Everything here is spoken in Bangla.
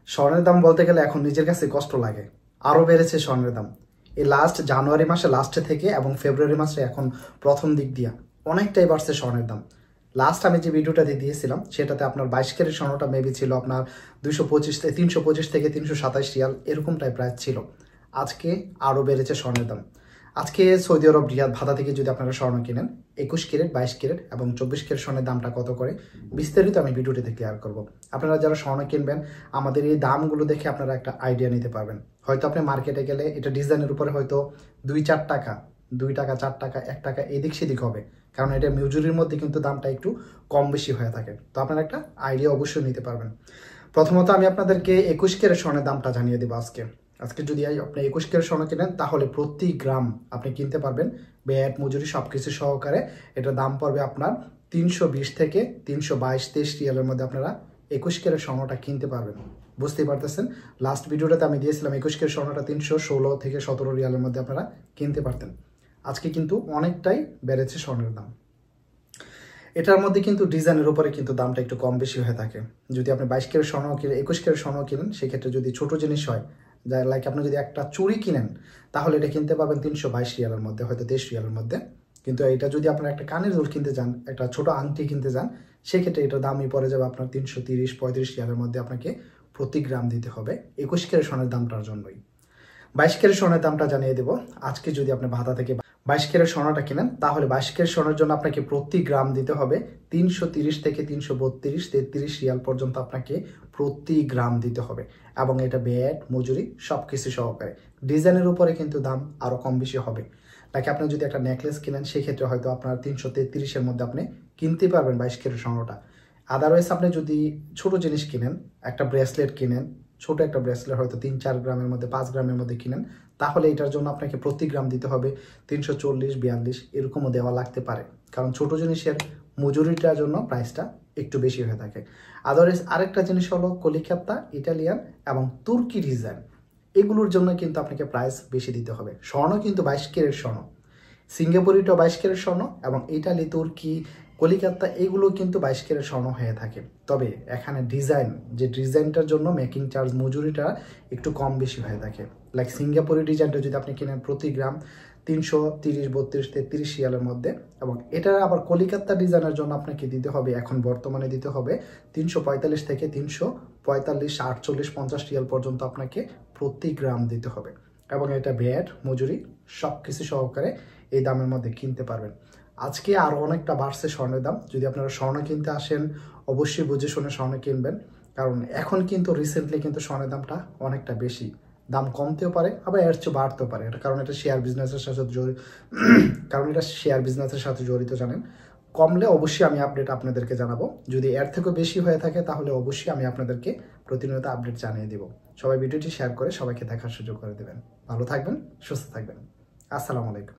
স্বর্ণের দাম বলতে গেলে এখন নিজের কাছে কষ্ট লাগে। আরও বেড়েছে স্বর্ণের দাম। এই লাস্ট জানুয়ারি মাসে লাস্টে থেকে এবং ফেব্রুয়ারি মাসে এখন প্রথম দিক দিয়া অনেকটাই বাড়ছে স্বর্ণের দাম। লাস্ট আমি যে ভিডিওটা দিয়েছিলাম সেটাতে আপনার 22 ক্যারেট স্বর্ণটা মেবি ছিল আপনার 325 থেকে 327 রিয়াল এরকমটাই প্রাইস ছিল। আজকে আরও বেড়েছে স্বর্ণের দাম। আজকে সৌদি আরব রিয়াদ ভাতা থেকে যদি আপনারা স্বর্ণ কিনেন 21 ক্যারেট, 22 ক্যারেট এবং 24 ক্যারেট স্বর্ণের দামটা কত করে বিস্তারিত আমি ভিডিওটিতে ক্লিয়ার করব। আপনারা যারা স্বর্ণ কিনবেন আমাদের এই দামগুলো দেখে আপনারা একটা আইডিয়া নিতে পারবেন। হয়তো আপনি মার্কেটে গেলে এটা ডিজাইনের উপরে হয়তো 2-4 টাকা, 2 টাকা, 4 টাকা, 1 টাকা এদিক সেদিক হবে, কারণ এটা মিউজুরির মধ্যে কিন্তু দামটা একটু কম বেশি হয়ে থাকে। তো আপনারা একটা আইডিয়া অবশ্যই নিতে পারবেন। প্রথমত আমি আপনাদেরকে 21 ক্যারেট স্বর্ণের দামটা জানিয়ে দেবো। আজকে যদি আপনি 21 ক্যারেট স্বর্ণ কিনেন তাহলে প্রতি গ্রাম আপনি কিনতে পারবেন ব্যাট মজুরি সব কিছু সহকারে এটার দাম পড়বে আপনার 320 থেকে 322-23 রিয়ালের মধ্যে আপনারা 21 ক্যারেট স্বর্ণটা কিনতে পারবেন। বুঝতেই পারতেছেন, লাস্ট ভিডিওটাতে আমি দিয়েছিলাম 21 ক্যারেট স্বর্ণটা 316 থেকে 17 রিয়ালের মধ্যে আপনারা কিনতে পারতেন। আজকে কিন্তু অনেকটাই বেড়েছে স্বর্ণের দাম। এটার মধ্যে কিন্তু ডিজাইনের উপরে কিন্তু দামটা একটু কম বেশি হয়ে থাকে। যদি আপনি 22 ক্যারেট স্বর্ণ কিনেন, 21 ক্যারেট স্বর্ণ কিনেন, সেক্ষেত্রে যদি ছোট জিনিস হয়, লাইক আপনি যদি একটা চুড়ি কিনেন তাহলে এটা কিনতে পারবেন 322 রিয়ালের মধ্যে, হয়তো 23 রিয়ালের মধ্যে। কিন্তু এটা যদি আপনার একটা কানের দুল কিনতে যান, একটা ছোট আংটি কিনতে যান, সেক্ষেত্রে এটার দামই পড়ে যাবে আপনার 330-35 রিয়ালের মধ্যে আপনাকে প্রতি গ্রাম দিতে হবে 21 ক্যারেট স্বর্ণের দামটার জন্যই। 22 ক্যারেট স্বর্ণের দামটা জানিয়ে দেবো। আজকে যদি আপনি ভাতা থেকে 22 ক্যারেট স্বর্ণটা কিনেন তাহলে 22 ক্যারেট স্বর্ণের জন্য আপনাকে প্রতি গ্রাম দিতে হবে 330 থেকে 332-33 রিয়াল পর্যন্ত আপনাকে প্রতি গ্রাম দিতে হবে, এবং এটা ব্যাট মজুরি সব কিছু সহকারে। ডিজাইনের উপরে কিন্তু দাম আরও কম বেশি হবে। লাইক আপনি যদি একটা নেকলেস কিনেন সেক্ষেত্রে হয়তো আপনার 333-এর মধ্যে আপনি কিনতে পারবেন 22 ক্যারেট স্বর্ণটা। আদারওয়াইজ আপনি যদি ছোট জিনিস কিনেন, একটা ব্রেসলেট কিনেন, ছোট একটা ব্রেসলেট হয়তো 3-4 গ্রামের মধ্যে, 5 গ্রামের মধ্যে কিনেন, তাহলে এটার জন্য আপনাকে প্রতি গ্রাম দিতে হবে 340-42 এরকমও দেওয়া লাগতে পারে, কারণ ছোট জিনিসের মজুরিটার জন্য প্রাইসটা একটু বেশি হয়ে থাকে। আদারওয়াইজ আরেকটা জিনিস হলো কলিকাতা, ইটালিয়ান এবং তুর্কি ডিজাইন, এগুলোর জন্য কিন্তু আপনাকে প্রাইস বেশি দিতে হবে। স্বর্ণ কিন্তু 22 ক্যারেট স্বর্ণ, সিঙ্গাপুরিটাও 22 ক্যারেট স্বর্ণ, এবং ইটালি, তুর্কি, কলিকাতা এগুলো কিন্তু 22 ক্যারেট স্বর্ণ হয়ে থাকে। তবে এখানে ডিজাইনটার জন্য মেকিং চার্জ মজুরিটা একটু কম বেশি হয়ে থাকে। লাইক সিঙ্গাপুরি ডিজাইনটা যদি আপনি কিনেন প্রতি গ্রাম 330-32-33 রিয়ালের মধ্যে, এবং এটা আবার কলিকাতা ডিজাইনের জন্য আপনাকে দিতে হবে, এখন বর্তমানে দিতে হবে 345 থেকে 345-48-50 রিয়াল পর্যন্ত আপনাকে প্রতি গ্রাম দিতে হবে, এবং এটা ভ্যাট মজুরি সব কিছু সহকারে এই দামের মধ্যে কিনতে পারবেন। আজকে আরও অনেকটা বাড়ছে স্বর্ণের দাম। যদি আপনারা স্বর্ণ কিনতে আসেন অবশ্যই বুঝে শুনে স্বর্ণ কিনবেন, কারণ এখন কিন্তু রিসেন্টলি কিন্তু স্বর্ণের দামটা অনেকটা বেশি। দাম কমতেও পারে আবার এর চেয়ে বাড়তেও পারে, এটা কারণ এটা শেয়ার বিজনেসের সাথে জড়িত জানেন। কমলে অবশ্যই আমি আপডেট আপনাদেরকে জানাবো, যদি এর থেকেও বেশি হয়ে থাকে তাহলে অবশ্যই আমি আপনাদেরকে প্রতিনিয়ত আপডেট জানিয়ে দিব। সবাই ভিডিওটি শেয়ার করে সবাইকে দেখার সুযোগ করে দেবেন। ভালো থাকবেন, সুস্থ থাকবেন। আসসালামু আলাইকুম।